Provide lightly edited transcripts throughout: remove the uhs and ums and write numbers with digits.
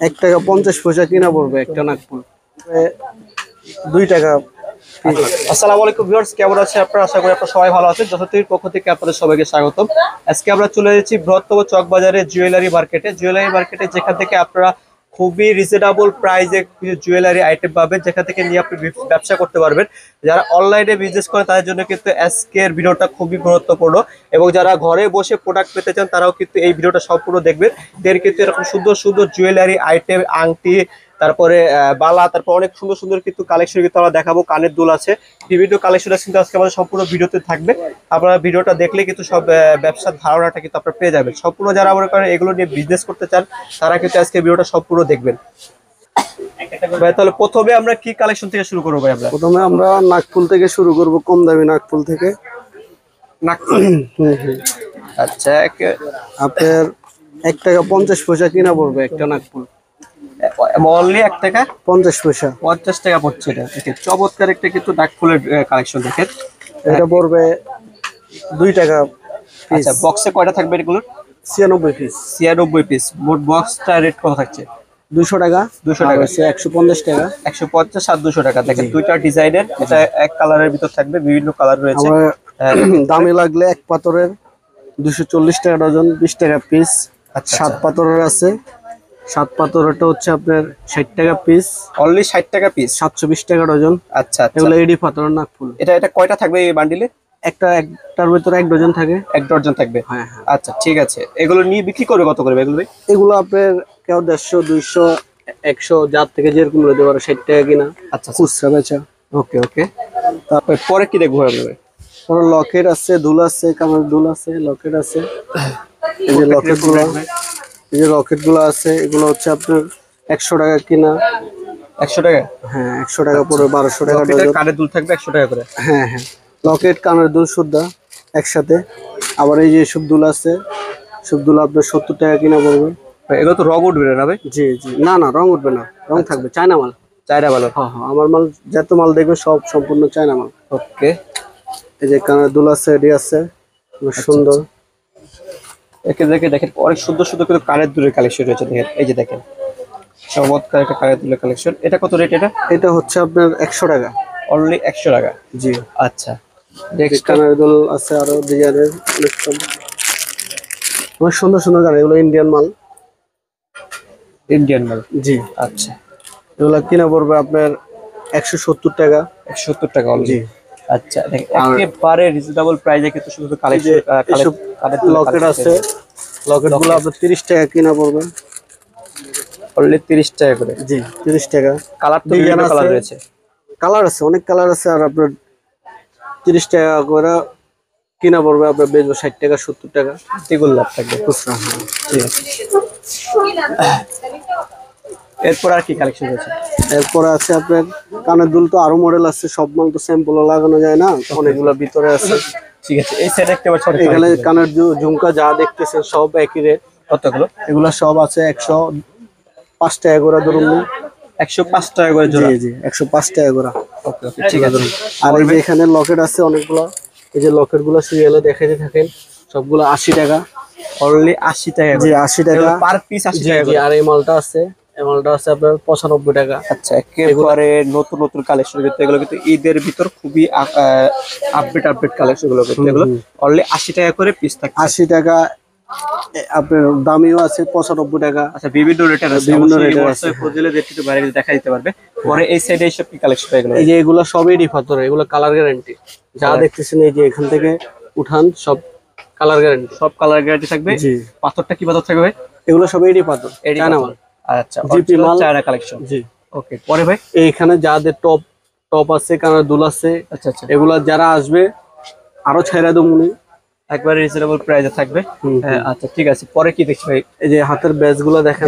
1 টাকা 50 পয়সা কিনা পড়বে একটা নাকফুল। 2 টাকা। আসসালামু আলাইকুম ভিউয়ার্স, কেমন আছেন আপনারা? আশা করি আপনারা সবাই ভালো আছেন। যথার্থের পক্ষ থেকে আপনাদের সবাইকে স্বাগতম। আজকে আমরা চলে এসেছি বৃহত্তম চক বাজারে জুয়েলারি মার্কেটে। জুয়েলারি মার্কেটে যেখান থেকে আপনারা খুবই রিজনেবল প্রাইসে জুয়েলারি আইটেম পাবেন, যেখান থেকে নিয়ে আপনি ব্যবসা করতে পারবেন। যারা অনলাইনে বিজনেস করে তাদের জন্য কিন্তু আজকের ভিডিওটা খুবই গুরুত্বপূর্ণ, এবং যারা ঘরে বসে প্রোডাক্ট পেতে চান তারাও কিন্তু এই ভিডিওটা সম্পূর্ণ দেখবেন। এর কিন্তু এরকম সুন্দর সুন্দর জুয়েলারি আইটেম, আংটি, তারপরে বালা, তারপর অনেক সুন্দর সুন্দর কিন্তু কালেকশন কিন্তু আমরা দেখাবো। কানের দুল আছে, বিভিন্ন কালেকশন আছে, কিন্তু আজকে আমাদের সম্পূর্ণ ভিডিওতে থাকবে। আপনারা ভিডিওটা দেখলে কিন্তু সব ব্যবসার ধারণাটা কিন্তু আপনারা পেয়ে যাবেন। সম্পূর্ণ যারা মনে করেন এগুলো নিয়ে বিজনেস করতে চান তারা কিন্তু আজকে ভিডিওটা সম্পূর্ণ দেখবেন। ভাই তাহলে প্রথমে আমরা কি কালেকশন থেকে শুরু করবো? ভাই প্রথমে আমরা নাকফুল থেকে শুরু করব, কম দামি নাকফুল থেকে। নাকফুল, আচ্ছা, আপনার 1 টাকা 50 পয়সা কিনা পড়বে একটা নাকফুল। অনলি 1 টাকা 50 পয়সা। 50 টাকা পড়ছে। এটা দেখেন চমৎকার একটা কিন্তু নাকফুলের কালেকশন দেখেন। এটা পড়বে 2 টাকা। আচ্ছা, বক্সে কয়টা থাকবে এগুলো? 96 পিস। 96 পিস। মোট বক্সটা রেট কত থাকছে? 200 টাকা। 200 টাকা, 150 টাকা। 150 আর 200 টাকা। দেখেন দুইটা ডিজাইনের, এটা এক কালারের ভিতর থাকবে, বিভিন্ন কালার রয়েছে। দামি লাগলে এক পাথরের 240 টাকা ডজন, 20 টাকা পিস। আচ্ছা, 7 পাথরের আছে, 7 পাথরেরটা হচ্ছে আপনার 60 টাকা পিস। অনলি 60 টাকা পিস, 720 টাকা ডজন। আচ্ছা, এগুলো এডি পাথরের নাকফুল। এটা কয়টা থাকবে এই বান্ডিলে? একটার ভিতরে 1 ডজন থাকে। 1 ডজন থাকবে। হ্যাঁ। আচ্ছা, ঠিক আছে। এগুলো নিয়ে বিক্রি করবে কত করে এগুলো? এগুলো আপনার কেউ 150, 200, 100 যার থেকে যেরকম দিতে পারে। 60 টাকা কিনা। আচ্ছা, খুচরা বেচা। ওকে। তারপরে পরে কি দেখবো আপনাদের? পরে লকেট আছে, দুল আছে, কানের দুল আছে, লকেট আছে। এই যে লকেট গুলো আছে, এগুলো হচ্ছে আপনার 100 টাকা কিনা। 100 টাকা? হ্যাঁ, 100 টাকা পরে 1200 টাকা ডজন। কানের দুল থাকবে 100 টাকা করে। হ্যাঁ, লকেট, কানের দুল সুদ্ধা একসাথে। আবার এই যে সব দুল আছে, সব দুল আপনার 70 টাকা কিনা পড়বে। এগুলো তো রং উঠবে না ভাই? জি। না, রং উঠবে না, রং থাকবে। চায়না মাল। চায়না মাল? হ্যাঁ, আমার মাল যত মাল দেখবে সব সম্পূর্ণ চায়না মাল। ওকে। এই যে কানের দুল আছে, এডি আছে, সুন্দর। একে দেখেন অনেক সুন্দর সুন্দর কিন্তু কানের দুলের কালেকশন রয়েছে। দেখেন এই যে দেখেন চমৎকার একটা কানের দুলের কালেকশন। এটা কত রেট? এটা হচ্ছে আপনার 100 টাকা। অনলি 100 টাকা? জি। আচ্ছা, নেক্সট কানের দুল আছে আরো ডিজাইনের অনেক সুন্দর সুন্দর কানের। এগুলো ইন্ডিয়ান মাল। জি। আচ্ছা, এগুলো কিনা পড়বে আপনার 170 টাকা। 170 টাকা অনলি? জি। আচ্ছা, দেখেন একেবারে রিজনেবল প্রাইসে কিন্তু শুধু লকেট আছে, লকেট গুলো আপনার 30 টাকা কিনা পড়বে। অনলি 30 টাকা করে? জি, 30 টাকা। কালার তো বিভিন্ন কালার রয়েছে। কালার আছে, অনেক কালার আছে। আর আপনার 30 টাকা করে কিনা পড়বে, আপনার বেচবো 60 টাকা 70 টাকা। এগুলো লাভ থাকবে খুচরা? ঠিক আছে। এরপর আর কি কালেকশন রয়েছে? এরপর আছে আপনার কানের দুল। তো আরো মডেল আছে, সব মাল তো স্যাম্পল লাগানো যায় না, অনেকগুলো ভিতরে আছে। ঠিক আছে, এই সাইডে একটা বছর এখানে কানের ঝুমকা যা দেখতেছেন সব একই রেট। কতগুলো? এগুলা সব আছে 105 টাকা করে ধরুন। 105 টাকা করে জোড়া? জি, 105 টাকা করে। ওকে, ঠিক আছে। আর এই যে এখানে লকেট আছে অনেকগুলো। এই যে লকেট গুলো সিরিয়ালে দেখাতে থাকেন, সবগুলো 80 টাকা। অনলি 80 টাকা? জি, 80 টাকা পার পিস 80 টাকা করে? আর এই মালটা আছে, আপনার 95 টাকা। আচ্ছা, একেবারে নতুন নতুন কালেকশন কিন্তু এগুলো কিন্তু ঈদের ভিতর খুবই আপডেট কালেকশন গুলো কিন্তু এগুলো অনলি 80 টাকা করে পিস থাকে। 80 টাকা। আপনার দামিও আছে 95 টাকা। আচ্ছা, বিভিন্ন রেটের আছে, বিভিন্ন রেটের আছে। খুঁজলে একটু বাইরে দেখা দিতে পারবে। পরে এই সাইডে এইসব কি কালেকশন? এগুলো এই যে এগুলো সবই এডি পাথর, এগুলো কালার গ্যারান্টি। যা দেখতেছেন এই যে এখান থেকে উঠান সব কালার গ্যারান্টি। সব কালার গ্যারান্টি থাকবে? জি। পাথরটা কি পাথর থাকবে ভাই? এগুলো সব এডি পাথর, চায়না মাল। আচ্ছা, জিপি মাল, চায়না কালেকশন। জি। ওকে, পরে ভাই এইখানে যাদের টপ আছে, কানের দুল আছে। আচ্ছা, এগুলা যারা আসবে আরো ছাইরা দেবো, একবারে রিজনেবল প্রাইসে থাকবে। আচ্ছা, ঠিক আছে। পরে কি দেখছি ভাই? এই যে হাতের ব্যাজ গুলো দেখেন,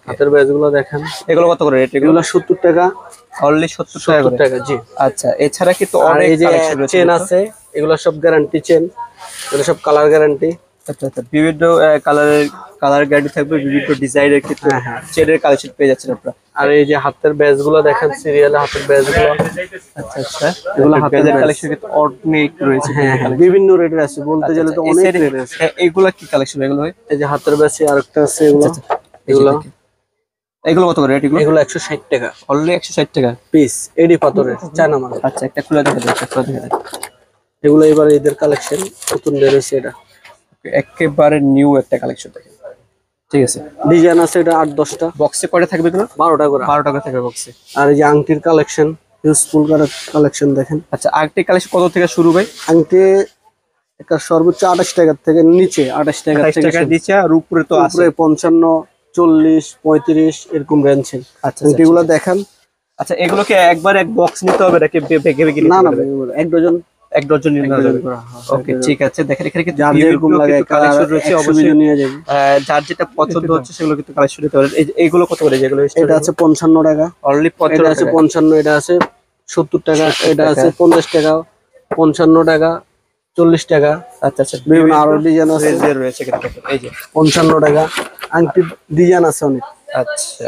হাতের ব্যাজ গুলো দেখেন। এগুলো কত করে রেট? এগুলো 70 টাকা। অনলি 70 টাকা? জি। আচ্ছা, এছাড়া কিন্তু অনেক কালেকশন রয়েছে। চেন আছে, এগুলো সব গ্যারান্টি চেন, এগুলো সব কালার গ্যারান্টি। আচ্ছা, বিভিন্ন কালার গ্যারান্টি থাকবে, বিভিন্ন ডিজাইনের কিন্তু চেনের কালেকশন পেয়ে যাচ্ছেন আপনারা। আর এই যে হাতের ব্যাজ গুলো দেখেন, সিরিয়ালে হাতের ব্যাজ গুলো। আচ্ছা, এগুলো হাতের কালেকশন কিন্তু অনেক রয়েছে। বিভিন্ন রেটের আছে, বলতে গেলে তো অনেক রেট আছে। এগুলা কি কালেকশন এগুলো ভাই? এই যে হাতের ব্যাজ আরেকটা আছে, এগুলো এগুলো এগুলো কত করে রেট? এগুলো 160 টাকা অনলি 160 টাকা পিস, এডি পাথরের চায়না মাল। আচ্ছা, একটা খুলে দেখা যায়, একটা খুলে দেখা যায়। এগুলো এবার ঈদের কালেকশন নতুন বের হয়েছে, এটা একেবারে নিউ একটা কালেকশন দেখেন। ঠিক আছে, ডিজাইন আছে, এটা 8-10টা। বক্সে কয়টা থাকবে এগুলো? 12টা করে। 12 টাকা থাকবে বক্সে। আর এই যে আংটির কালেকশন, ইউজফুল কালেকশন দেখেন। আচ্ছা, আরেকটি কালেকশন কত থেকে শুরু ভাই? আংটি একটা সর্বোচ্চ 28 টাকা থেকে নিচে, 28 টাকা 28 থেকে টাকা দিচ্ছে, আর উপরে তো আছে। উপরে 55, 40, 35 এরকম রেঞ্জে আচ্ছা, আংটিগুলো দেখান। আচ্ছা, এগুলোকে একবার এক বক্স নিতে হবে নাকি ভেগে ভেগে না নিতে না, হবে? এক ডজন এক ডজন নিতে হবে। করা, হ্যাঁ, ওকে, ঠিক আছে। দেখেন এখানে কিন্তু যার যেরকম লাগে কালেকশন রয়েছে, অবশ্যই নিয়ে যাবেন। যার যেটা পছন্দ হচ্ছে সেগুলো কিন্তু কালেকশন নিতে পারেন। এইগুলো কত করে? যেগুলো এটা আছে 55 টাকা, অনলি এটা আছে 55, এটা আছে 70 টাকা, এটা আছে 50 টাকা, 55 টাকা, 40 টাকা। আচ্ছা আচ্ছা, বিভিন্ন আরো ডিজাইন আছে, রেঞ্জের রয়েছে কিন্তু। এই যে 55 টাকা আংটি ডিজাইন আছে অনেক। আচ্ছা,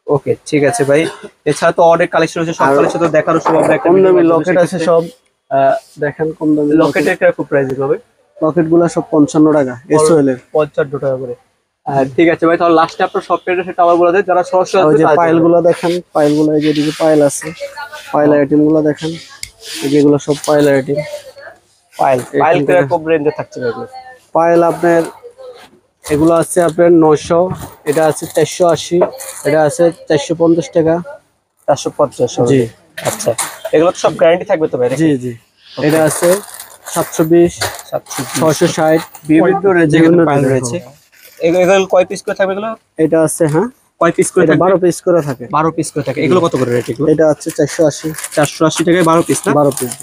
ওকে, ঠিক আছে ভাই। এছাড়া তো অনেক কালেকশন রয়েছে, সব কালেকশন তো দেখারও সম্ভব না। কম দামি লকেট আছে সব, দেখেন কম দামি লকেটের কিরকম প্রাইস হবে? লকেট গুলা সব 55 টাকা, এসওএল এর 55 টাকা করে। ঠিক আছে ভাই, তাহলে লাস্টে আপনার সব পেজে সেটা আবার বলে দেন, যারা সরাসরি ওই আসবে যে তাদের পাইল জন্য। গুলো দেখেন, পাইল গুলো এই যে এদিকে পাইল আছে, পাইল আইটেম গুলো দেখেন, এই যেগুলো সব পাইল আইটেম। পাইল কিরকম রেঞ্জে থাকছে এগুলো? পাইল আপনার এগুলো আছে আপনার 900, এটা আছে 480, এটা আছে 450 টাকা। 450? জি আচ্ছা, এগুলো তো সব গ্যারান্টি থাকবে তো ভাই? জি জি, এটা আছে 720, 660, বিভিন্ন রেঞ্জে কিন্তু পাইল রয়েছে। এগুলো কয় পিস করে থাকবে এগুলো? এটা আছে, হ্যাঁ, কয় পিস করে এটা থাকবে? 12 পিস করে থাকে। 12 পিস করে থাকে। এগুলো কত করে রেট এগুলো? এটা আছে 480, 480 টাকায় 12 পিস না? 12 পিস।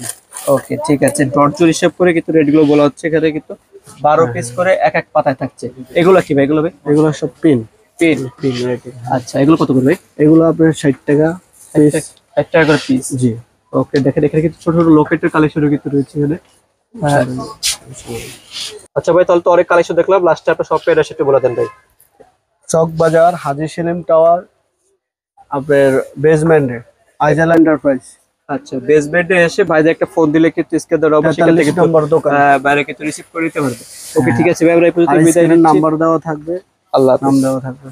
ওকে, ঠিক আছে। ডটজোর হিসাব করে কিন্তু রেট গুলো বলা হচ্ছে এখানে, কিন্তু 12 পিস করে এক এক পাতায় থাকছে। এগুলো কি ভাই? এগুলো ভাই এগুলো সব পিন পেন। পিন রেটে। আচ্ছা, এগুলো কত করে ভাই? এগুলো আপনার 60 টাকা পিস। 1 টাকা করে পিস। জি, ওকে, দেখেন এখানে কিন্তু ছোট ছোট লকেটের কালেকশনও কিন্তু রয়েছে এখানে। আচ্ছা ভাই, তাহলে তো অনেক কালেকশন দেখলাম, লাস্টে আপনার সব পেজ সেটা বলে দেন ভাই। চক বাজার, হাজী সেলিম টাওয়ার, আপনার বেসমেন্টে আইজাল এন্টারপ্রাইজ। আচ্ছা, বেসমেন্টে এসে ভাইদের একটা ফোন দিলে কিন্তু স্ক্রিনে দেওয়া অবশ্যই সেখান থেকে নম্বর দোকান, বাইরে কিন্তু রিসিভ করে নিতে পারবে। ওকে, ঠিক আছে ভাই, আমরা এই পর্যন্ত আর বিদায় স্ক্রিনে নিচ্ছি। নাম্বার দেওয়া থাকবে, আল্লাহ হাফেজ। নাম দেওয়া থাকবে।